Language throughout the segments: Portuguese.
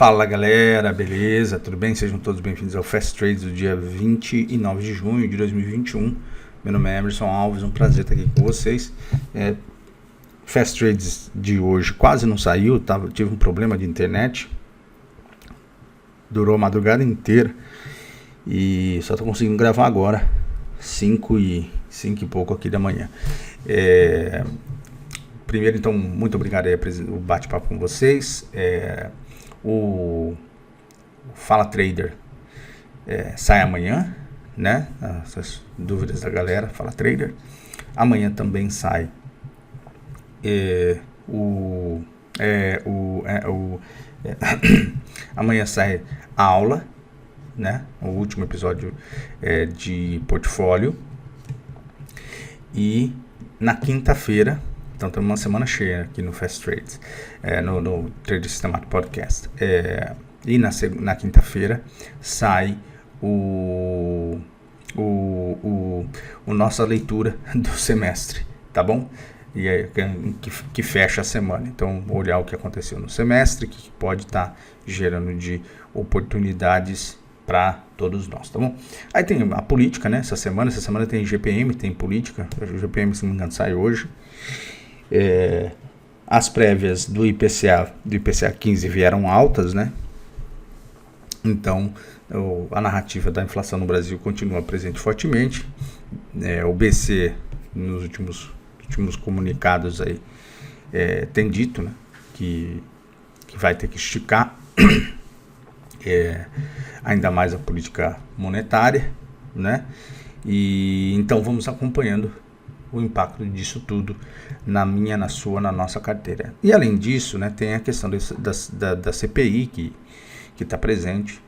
Fala galera, beleza? Tudo bem? Sejam todos bem-vindos ao Fast Trades do dia 29 de junho de 2021. Meu nome é Emerson Alves, um prazer estar aqui com vocês. Fast Trades de hoje quase não saiu, tive um problema de internet. Durou a madrugada inteira e só estou conseguindo gravar agora, 5 e pouco aqui da manhã. Primeiro, então, muito obrigado aí o bate-papo com vocês. O Fala Trader sai amanhã, né? Essas dúvidas da galera, Fala Trader. Amanhã também sai amanhã sai a aula, né? O último episódio de portfólio. E na quinta-feira, então temos uma semana cheia aqui no Fast Trades, no Trader Systematic Podcast. E na quinta-feira sai nossa leitura do semestre, tá bom? E que fecha a semana. Então, olhar o que aconteceu no semestre, que pode estar gerando de oportunidades para todos nós, tá bom? Aí tem a política, né? Essa semana tem GPM, tem política. O GPM, se não me engano, sai hoje. As prévias do IPCA 15 vieram altas, né? Então, a narrativa da inflação no Brasil continua presente fortemente. O BC, nos últimos comunicados aí, tem dito, né, que vai ter que esticar ainda mais a política monetária, né? E então vamos acompanhando o impacto disso tudo na minha, na sua, na nossa carteira. E além disso, né, tem a questão da CPI que está presente.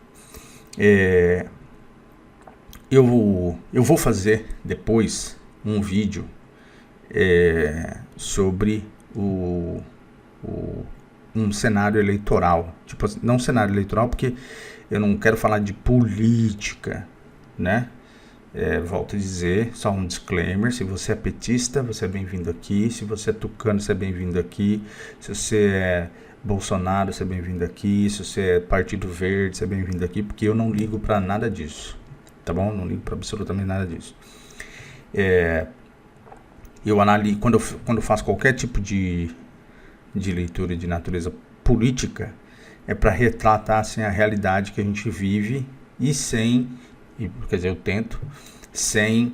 Eu vou fazer depois um vídeo sobre um cenário eleitoral. Tipo, não cenário eleitoral, porque eu não quero falar de política, né? Volto a dizer, só um disclaimer: se você é petista, você é bem-vindo aqui. Se você é tucano, você é bem-vindo aqui. Se você é Bolsonaro, você é bem-vindo aqui. Se você é Partido Verde, você é bem-vindo aqui, porque eu não ligo para nada disso, tá bom? Não ligo para absolutamente nada disso. Eu analiso, quando eu faço qualquer tipo de leitura de natureza política, para retratar assim, a realidade que a gente vive quer dizer, eu tento, sem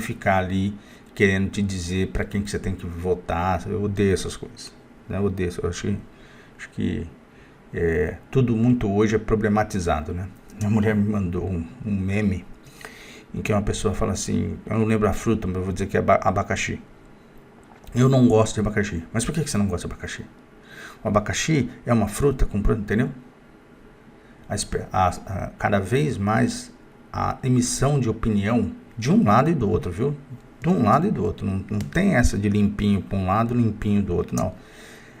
ficar ali querendo te dizer para quem que você tem que votar. Eu odeio essas coisas, né? Eu odeio, eu acho que tudo muito hoje é problematizado, né? Minha mulher me mandou um meme em que uma pessoa fala assim, eu não lembro a fruta, mas eu vou dizer que é abacaxi. Eu não gosto de abacaxi. Mas por que você não gosta de abacaxi? O abacaxi é uma fruta com produto, entendeu? Cada vez mais a emissão de opinião de um lado e do outro, viu? De um lado e do outro. Não tem essa de limpinho para um lado, limpinho do outro, não.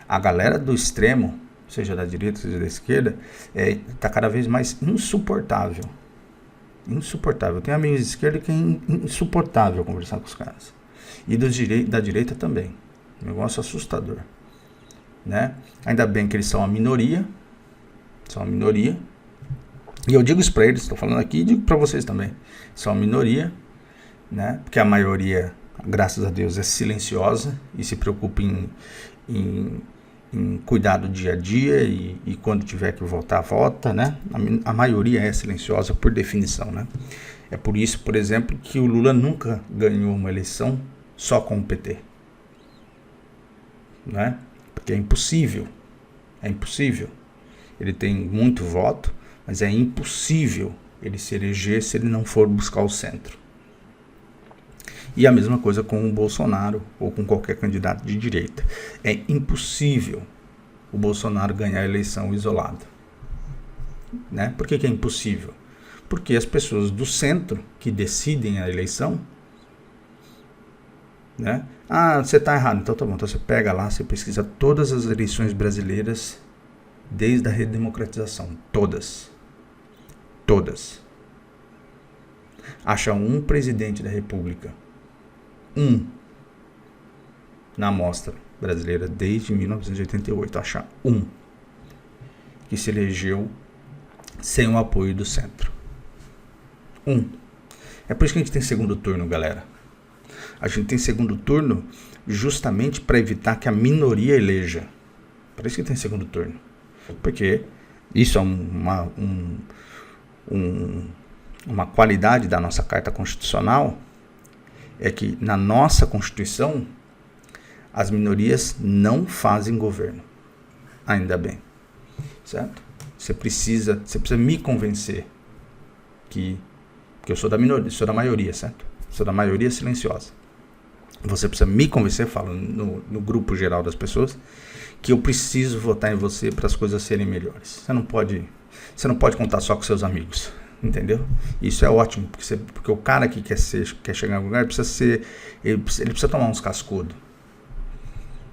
A galera do extremo, seja da direita, seja da esquerda, está cada vez mais insuportável. Insuportável. Eu tenho amigos de esquerda que é insuportável conversar com os caras. E da direita também. Um negócio assustador, né? Ainda bem que eles são a minoria. São a minoria. E eu digo isso para eles, estou falando aqui e digo para vocês também. São a minoria, né? Porque a maioria, graças a Deus, é silenciosa e se preocupa em cuidar do dia a dia e quando tiver que votar, vota, né? A maioria é silenciosa por definição, né? É por isso, por exemplo, que o Lula nunca ganhou uma eleição só com o PT, né? Porque é impossível. Ele tem muito voto, mas é impossível ele se eleger se ele não for buscar o centro. E a mesma coisa com o Bolsonaro ou com qualquer candidato de direita. É impossível o Bolsonaro ganhar a eleição isolado, né? Por que é impossível? Porque as pessoas do centro que decidem a eleição, né? Você está errado, então tá bom. Então você pega lá, você pesquisa todas as eleições brasileiras desde a redemocratização. Todas. Acha um presidente da república. Na amostra brasileira desde 1988. Acha um. que se elegeu sem o apoio do centro. É por isso que a gente tem segundo turno, galera. A gente tem segundo turno justamente para evitar que a minoria eleja. Por isso que tem segundo turno. Porque isso é uma qualidade da nossa Carta Constitucional, é que na nossa Constituição as minorias não fazem governo. Ainda bem. Certo? Você precisa me convencer que eu sou da minoria, sou da maioria, certo? Sou da maioria silenciosa. Você precisa me convencer, falo no grupo geral das pessoas, que eu preciso votar em você para as coisas serem melhores. Você não pode contar só com seus amigos, entendeu? Isso é ótimo, porque o cara que quer chegar em algum lugar, ele precisa tomar uns cascudos.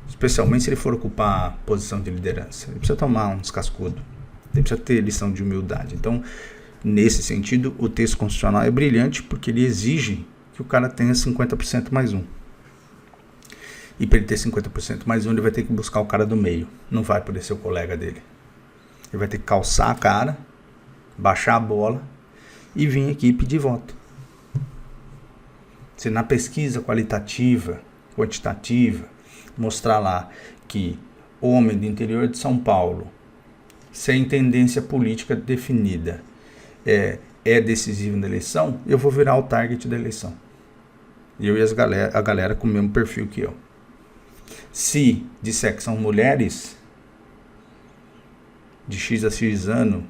Especialmente se ele for ocupar posição de liderança. Ele precisa tomar uns cascudos. Ele precisa ter lição de humildade. Então, nesse sentido, o texto constitucional é brilhante porque ele exige que o cara tenha 50% mais um. E para ele ter 50% mais um, ele vai ter que buscar o cara do meio. Não vai poder ser o colega dele. Ele vai ter que calçar a cara, baixar a bola e vir aqui pedir voto. Se na pesquisa qualitativa, quantitativa, mostrar lá que homem do interior de São Paulo, sem tendência política definida, é decisivo na eleição, eu vou virar o target da eleição. Eu e a galera com o mesmo perfil que eu. Se disser que são mulheres de X a X ano,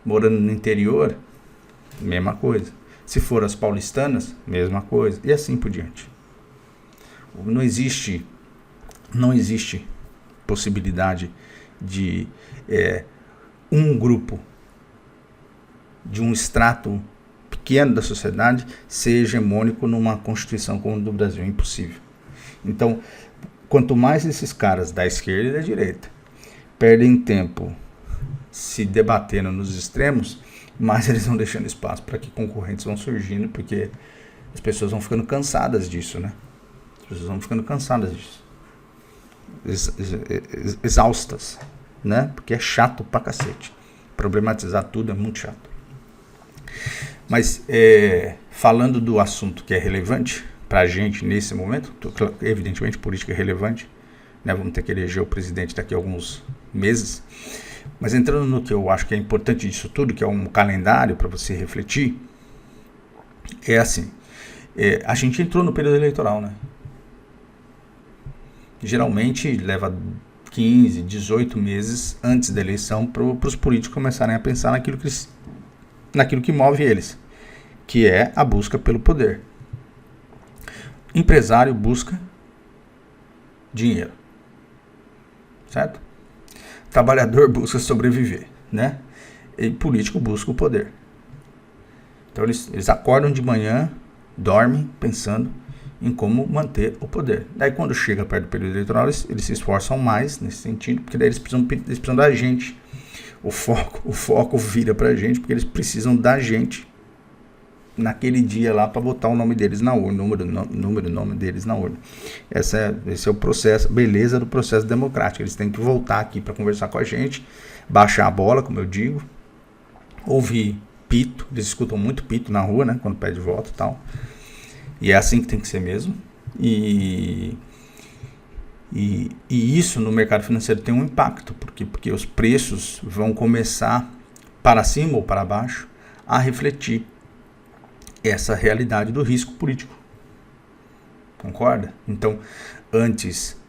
morando no interior, mesma coisa. Se for as paulistanas, mesma coisa. E assim por diante. Não existe possibilidade de um grupo, de um extrato pequeno da sociedade ser hegemônico numa Constituição como a do Brasil. É impossível. Então, quanto mais esses caras da esquerda e da direita perdem tempo se debatendo nos extremos, mais eles vão deixando espaço para que concorrentes vão surgindo, porque as pessoas vão ficando cansadas disso, né? As pessoas vão ficando cansadas disso. Exaustas, né? Porque é chato pra cacete. Problematizar tudo é muito chato. Mas, falando do assunto que é relevante pra gente nesse momento, evidentemente política é relevante, né? Vamos ter que eleger o presidente daqui a alguns meses. Mas entrando no que eu acho que é importante disso tudo, que é um calendário para você refletir, é assim, a gente entrou no período eleitoral, né? Geralmente leva 15, 18 meses antes da eleição para os políticos começarem a pensar naquilo que move eles, que é a busca pelo poder. Empresário busca dinheiro, certo? Trabalhador busca sobreviver, né? E político busca o poder. Então eles acordam de manhã, dormem pensando em como manter o poder. Daí quando chega perto do período eleitoral, eles se esforçam mais nesse sentido, porque daí eles precisam da gente. O foco vira pra gente, porque eles precisam da gente naquele dia lá para botar o nome deles na urna, nome deles na urna. Esse é o processo, beleza do processo democrático. Eles têm que voltar aqui para conversar com a gente, baixar a bola, como eu digo, ouvir pito. Eles escutam muito pito na rua, né, quando pede voto e tal. E é assim que tem que ser mesmo. E isso no mercado financeiro tem um impacto, porque os preços vão começar para cima ou para baixo a refletir essa realidade do risco político. Concorda? Então, antes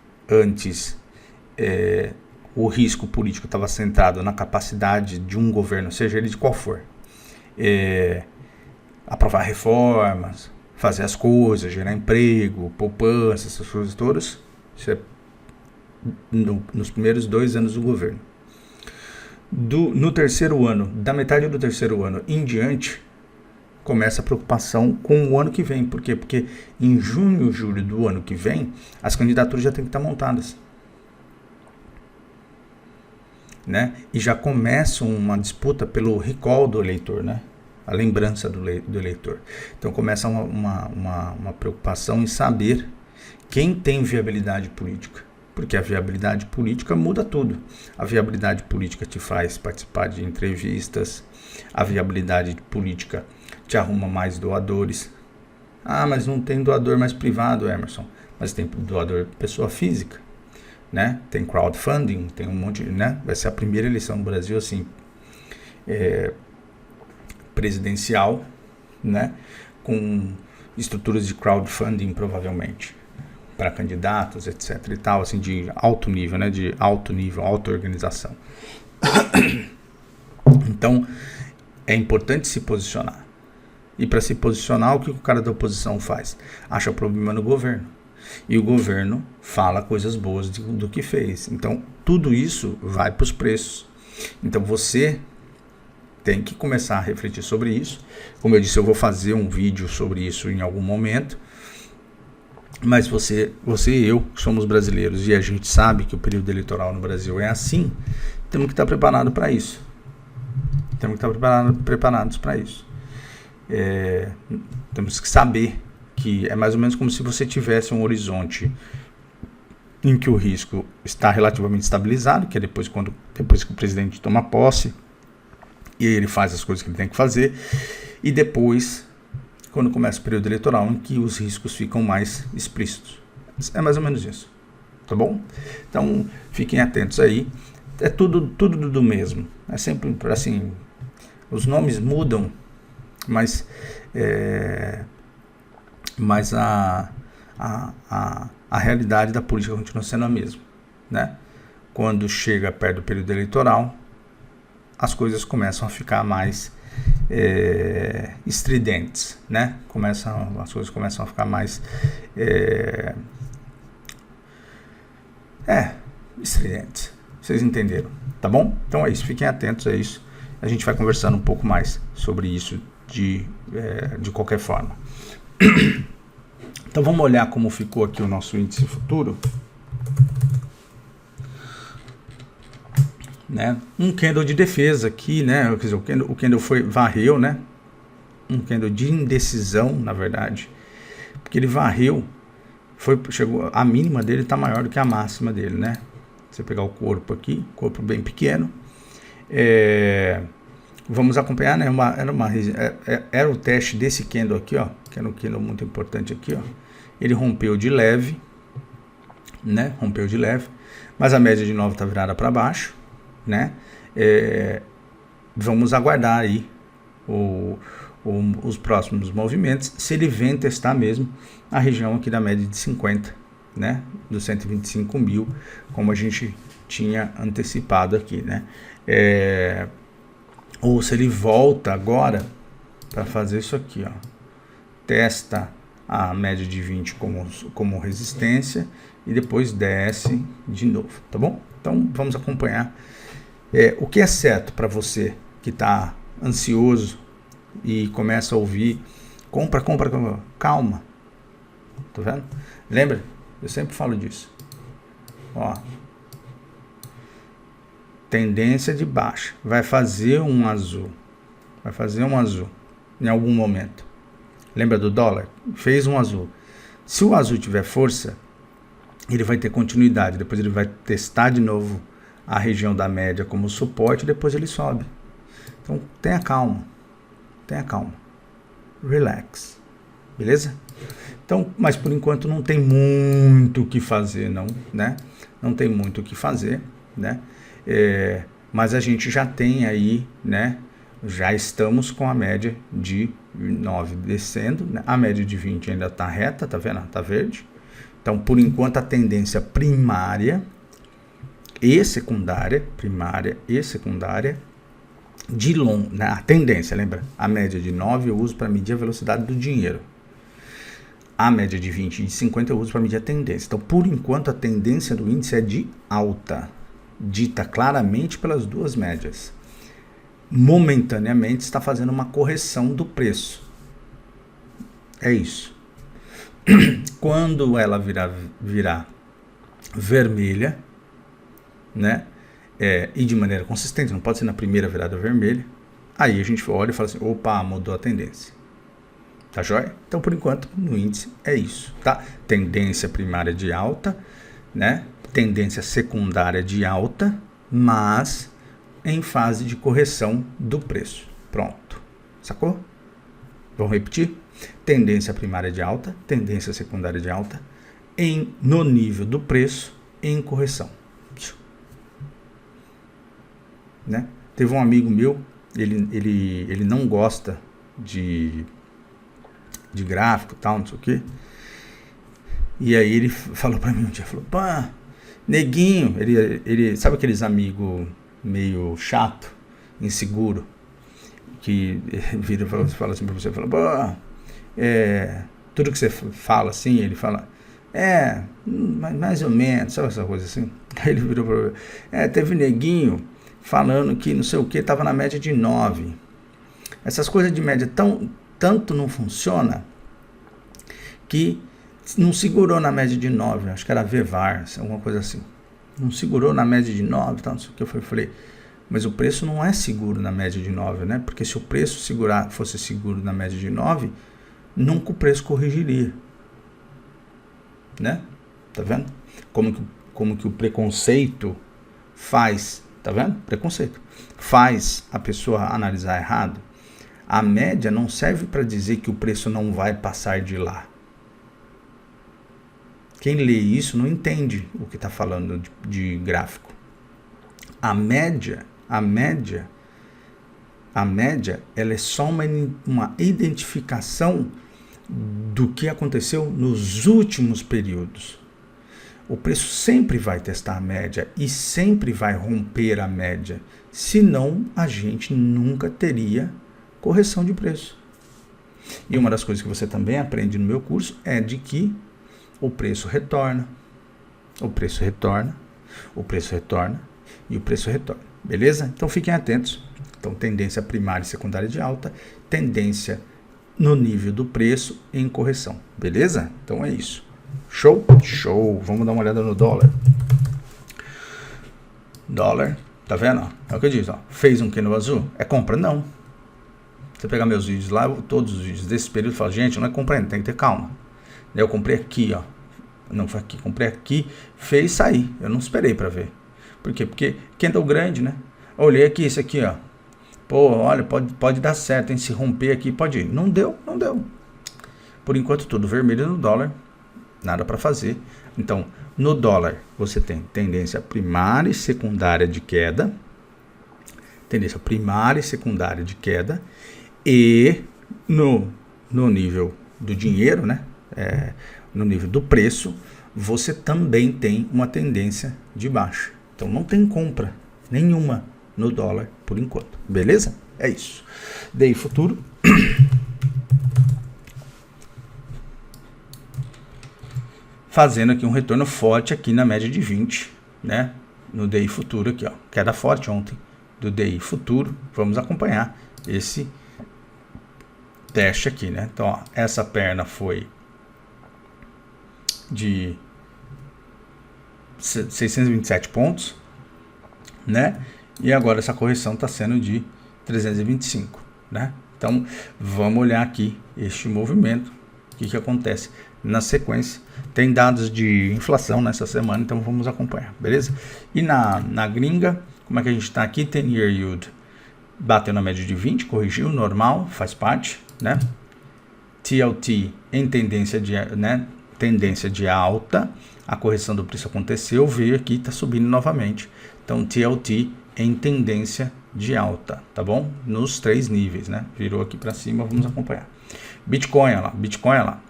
o risco político estava centrado na capacidade de um governo, seja ele de qual for, aprovar reformas, fazer as coisas, gerar emprego, poupança, essas coisas todas. Isso é nos primeiros 2 anos do governo. No terceiro ano, da metade do terceiro ano em diante, começa a preocupação com o ano que vem. Por quê? Porque em junho, julho do ano que vem, as candidaturas já têm que estar montadas, né? E já começa uma disputa pelo recall do eleitor, né? A lembrança do eleitor. Então começa uma preocupação em saber quem tem viabilidade política, Porque a viabilidade política muda tudo. A viabilidade política te faz participar de entrevistas, a viabilidade política te arruma mais doadores. Ah, mas não tem doador mais privado, Emerson. Mas tem doador pessoa física, né? Tem crowdfunding, tem um monte, né? Vai ser a primeira eleição no Brasil, assim, presidencial, né? Com estruturas de crowdfunding, provavelmente, para candidatos, etc. e tal, assim, de alto nível, né? De alto nível, auto-organização. Então, é importante se posicionar. E para se posicionar, o que o cara da oposição faz? Acha problema no governo. E o governo fala coisas boas do que fez. Então, tudo isso vai para os preços. Então, você tem que começar a refletir sobre isso. Como eu disse, eu vou fazer um vídeo sobre isso em algum momento. Mas você e eu somos brasileiros e a gente sabe que o período eleitoral no Brasil é assim. Temos que estar preparados para isso. Temos que estar preparados para isso. Temos que saber que é mais ou menos como se você tivesse um horizonte em que o risco está relativamente estabilizado, que é depois que o presidente toma posse e ele faz as coisas que ele tem que fazer, e depois, quando começa o período eleitoral, em que os riscos ficam mais explícitos. É mais ou menos isso, tá bom? Então, fiquem atentos aí. É tudo do mesmo. É sempre assim, os nomes mudam, mas a realidade da política continua sendo a mesma, né? Quando chega perto do período eleitoral, as coisas começam a ficar mais estridentes, né? As coisas começam a ficar mais estridentes. Vocês entenderam, tá bom? Então é isso, fiquem atentos a isso. A gente vai conversando um pouco mais sobre isso de qualquer forma. Então vamos olhar como ficou aqui o nosso índice futuro, né? Um candle de defesa aqui, né? Quer dizer, o candle varreu, né? Um candle de indecisão, na verdade, porque ele varreu, chegou, a mínima dele está maior do que a máxima dele, né? Você pegar o corpo aqui, corpo bem pequeno, vamos acompanhar, né? Era o teste desse candle aqui, ó, que era um candle muito importante aqui, ó. Ele rompeu de leve, né? Rompeu de leve, mas a média de 9 está virada para baixo, né? Vamos aguardar aí os próximos movimentos, se ele vem testar mesmo a região aqui da média de 50, né? Dos 125 mil, como a gente tinha antecipado aqui, né? Ou se ele volta agora para fazer isso aqui, ó, testa a média de 20 como resistência e depois desce de novo, tá bom? Então vamos acompanhar. O que é certo para você que está ansioso e começa a ouvir compra, calma, tá vendo? Lembra? Eu sempre falo disso. Ó, tendência de baixa, vai fazer um azul em algum momento. Lembra do dólar? Fez um azul. Se o azul tiver força, ele vai ter continuidade, depois ele vai testar de novo a região da média como suporte, depois ele sobe. Então tenha calma, relax, beleza? Então, mas por enquanto não tem muito o que fazer, não, né? Não tem muito o que fazer, né? Mas a gente já tem aí, né? Já estamos com a média de 9 descendo, né? A média de 20 ainda está reta, tá vendo? Tá verde. Então, por enquanto, a tendência primária e secundária, de longo, né? A tendência, lembra? A média de 9 eu uso para medir a velocidade do dinheiro. A média de 20 e de 50 eu uso para medir a tendência. Então, por enquanto, a tendência do índice é de alta, dita claramente pelas duas médias. Momentaneamente está fazendo uma correção do preço. É isso. Quando ela virar vermelha, né? E de maneira consistente, não pode ser na primeira virada vermelha, aí a gente olha e fala assim, opa, mudou a tendência. Tá joia? Então, por enquanto, no índice é isso, tá? Tendência primária de alta, né? tendência secundária de alta, mas em fase de correção do preço. Pronto. Sacou? Vamos repetir? Tendência primária de alta, tendência secundária de alta, no nível do preço, em correção. Né? Teve um amigo meu, ele não gosta de gráfico e tal, não sei o quê. E aí ele falou pra mim um dia, falou, pá, neguinho, ele sabe aqueles amigos meio chato, inseguro, que vira e fala assim pra você, fala, pô, tudo que você fala assim, ele fala, mais ou menos, sabe essa coisa assim? Aí ele virou pra mim, teve neguinho falando que não sei o que, tava na média de 9. Essas coisas de média tanto não funciona que não segurou na média de 9, acho que era Vevar, alguma coisa assim. Não segurou na média de 9, tal, não sei o que. Eu falei, mas o preço não é seguro na média de 9, né? Porque se o preço fosse seguro na média de 9, nunca o preço corrigiria. Né? Tá vendo? Como que o preconceito faz, tá vendo? Preconceito. Faz a pessoa analisar errado. A média não serve para dizer que o preço não vai passar de lá. Quem lê isso não entende o que está falando de gráfico. A média, ela é só uma identificação do que aconteceu nos últimos períodos. O preço sempre vai testar a média e sempre vai romper a média, senão a gente nunca teria correção de preço. E uma das coisas que você também aprende no meu curso é de que o preço retorna, o preço retorna, o preço retorna e o preço retorna. Beleza? Então fiquem atentos. Então, tendência primária e secundária de alta, tendência no nível do preço em correção. Beleza? Então é isso. Show? Show! Vamos dar uma olhada no dólar. Dólar, tá vendo? É o que eu disse, ó. Fez um candle azul? É compra? Não. Você pegar meus vídeos lá, todos os vídeos desse período, fala, gente, não é comprando, tem que ter calma. Eu comprei aqui, ó. Não foi aqui, comprei aqui, fez sair. Eu não esperei para ver. Por quê? Porque candle grande, né? Olhei aqui, esse aqui, ó. Pô, olha, pode dar certo, hein? Se romper aqui, pode ir. Não deu, não deu. Por enquanto, tudo vermelho no dólar. Nada para fazer. Então, no dólar, você tem tendência primária e secundária de queda. Tendência primária e secundária de queda. E no nível do dinheiro, né? No nível do preço, você também tem uma tendência de baixa. Então, não tem compra nenhuma no dólar por enquanto. Beleza? É isso. DI futuro. Fazendo aqui um retorno forte aqui na média de 20, né? No DI futuro aqui, ó. Queda forte ontem do DI futuro. Vamos acompanhar esse teste aqui, né? Então, ó, essa perna foi de 627 pontos, né? E agora essa correção está sendo de 325, né? Então, vamos olhar aqui este movimento, o que acontece na sequência. Tem dados de inflação nessa semana, então vamos acompanhar, beleza? E na gringa, como é que a gente está aqui? 10-year yield bateu na média de 20, corrigiu, normal, faz parte, né? TLT em tendência de alta, a correção do preço aconteceu, veio aqui, está subindo novamente. Então, TLT em tendência de alta, tá bom? Nos 3 níveis, né? Virou aqui para cima, vamos acompanhar. Bitcoin lá,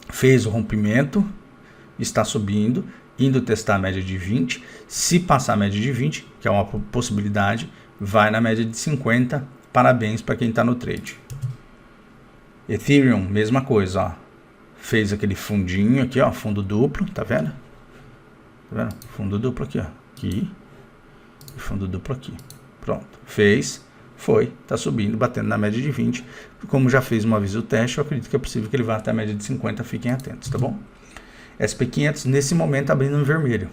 fez o rompimento, está subindo, indo testar a média de 20. Se passar a média de 20, que é uma possibilidade, vai na média de 50. Parabéns para quem está no trade. Ethereum, mesma coisa, ó. Fez aquele fundinho aqui, ó, fundo duplo, tá vendo? Tá vendo? Fundo duplo aqui, ó. Aqui. E fundo duplo aqui. Pronto. Fez, foi, tá subindo, batendo na média de 20. Como já fez uma vez o teste, eu acredito que é possível que ele vá até a média de 50, fiquem atentos, tá bom? SP500 nesse momento abrindo em vermelho.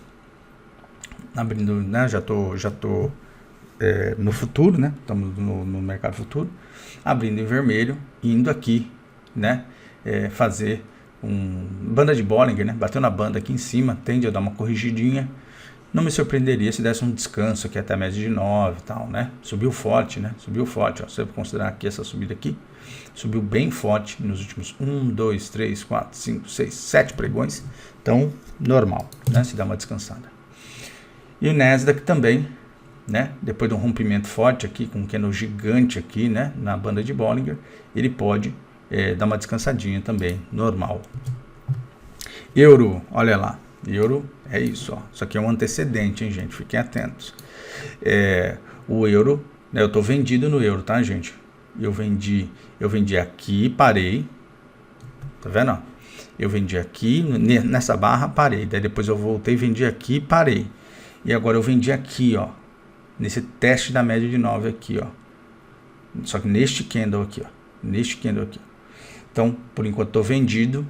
Abrindo, né, já tô no futuro, né? Estamos no mercado futuro. Abrindo em vermelho, indo aqui, né? Fazer banda de Bollinger, né? Bateu na banda aqui em cima, tende a dar uma corrigidinha. Não me surpreenderia se desse um descanso aqui até a média de 9 e tal, né? Subiu forte, né? Subiu forte, ó. Se você considerar aqui essa subida aqui, subiu bem forte nos últimos 1, 2, 3, 4, 5, 6, 7 pregões. Então, normal, né? Se dá uma descansada. E o Nasdaq também, né? Depois de um rompimento forte aqui, com um candle gigante aqui, né? Na banda de Bollinger, ele pode dar uma descansadinha também, normal. Euro, olha lá. Euro é isso, ó. Isso aqui é um antecedente, hein, gente? Fiquem atentos. O euro, né, eu tô vendido no euro, tá, gente? Eu vendi aqui, parei. Tá vendo, ó? Eu vendi aqui, nessa barra, parei. Daí depois eu voltei, vendi aqui, parei. E agora eu vendi aqui, ó. Nesse teste da média de 9 aqui, ó. Só que neste candle aqui, ó. Neste candle aqui. Então, por enquanto tô vendido.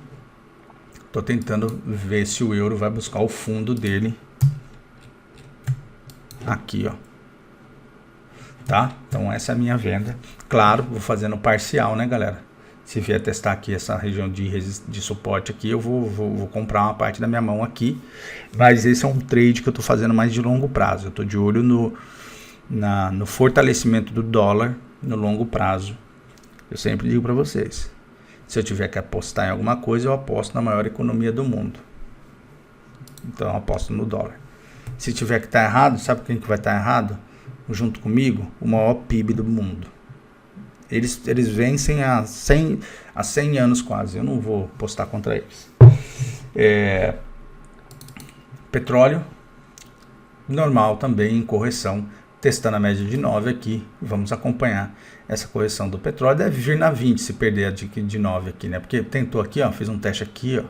Tô tentando ver se o euro vai buscar o fundo dele aqui, ó. Tá? Então essa é a minha venda. Claro, vou fazendo parcial, né, galera? Se vier testar aqui essa região de suporte aqui, eu vou comprar uma parte da minha mão aqui. Mas esse é um trade que eu tô fazendo mais de longo prazo. Eu tô de olho no fortalecimento do dólar no longo prazo. Eu sempre digo para vocês. Se eu tiver que apostar em alguma coisa, eu aposto na maior economia do mundo. Então eu aposto no dólar. Se tiver que estar errado, sabe quem que vai estar errado? Junto comigo, o maior PIB do mundo. Eles vencem há 100 anos quase. Eu não vou apostar contra eles. Petróleo, normal também, em correção. Testando a média de 9 aqui, vamos acompanhar essa correção do petróleo. Deve vir na 20 se perder a de 9 aqui, né? Porque tentou aqui, ó, fez um teste aqui, ó,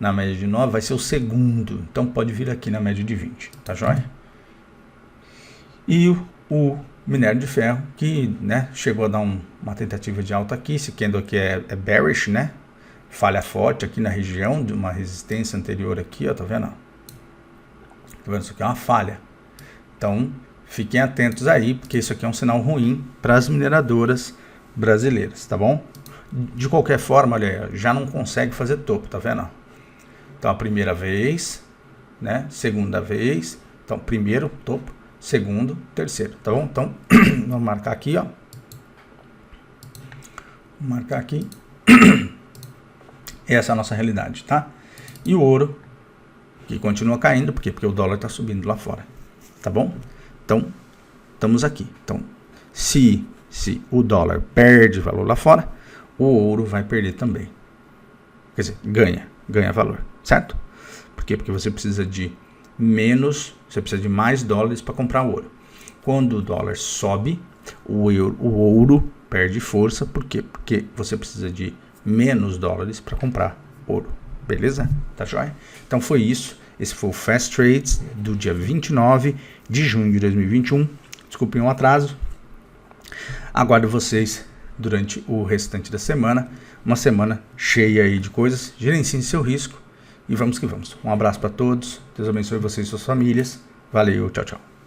na média de 9, vai ser o segundo. Então pode vir aqui na média de 20, tá joia? E o minério de ferro, que, né, chegou a dar uma tentativa de alta aqui. Esse candle aqui é bearish, né? Falha forte aqui na região de uma resistência anterior aqui, ó, tá vendo? Tá vendo? Isso aqui é uma falha. Então, fiquem atentos aí, porque isso aqui é um sinal ruim para as mineradoras brasileiras, tá bom? De qualquer forma, olha, já não consegue fazer topo, tá vendo? Então, a primeira vez, né? Segunda vez. Então, primeiro topo, segundo, terceiro, tá bom? Então, vamos marcar aqui, ó. Vou marcar aqui. Essa é a nossa realidade, tá? E o ouro, que continua caindo, por quê? Porque o dólar tá subindo lá fora, tá bom? Então, estamos aqui. Então, se o dólar perde valor lá fora, o ouro vai perder também. Quer dizer, ganha valor, certo? Por quê? Porque você precisa de mais dólares para comprar ouro. Quando o dólar sobe, o ouro perde força. Por quê? Porque você precisa de menos dólares para comprar ouro. Beleza? Tá joia? Então foi isso. Esse foi o Fast Trades do dia 29 de junho de 2021. Desculpem o atraso. Aguardo vocês durante o restante da semana. Uma semana cheia aí de coisas. Gerenciem seu risco e vamos que vamos. Um abraço para todos. Deus abençoe vocês e suas famílias. Valeu, tchau, tchau.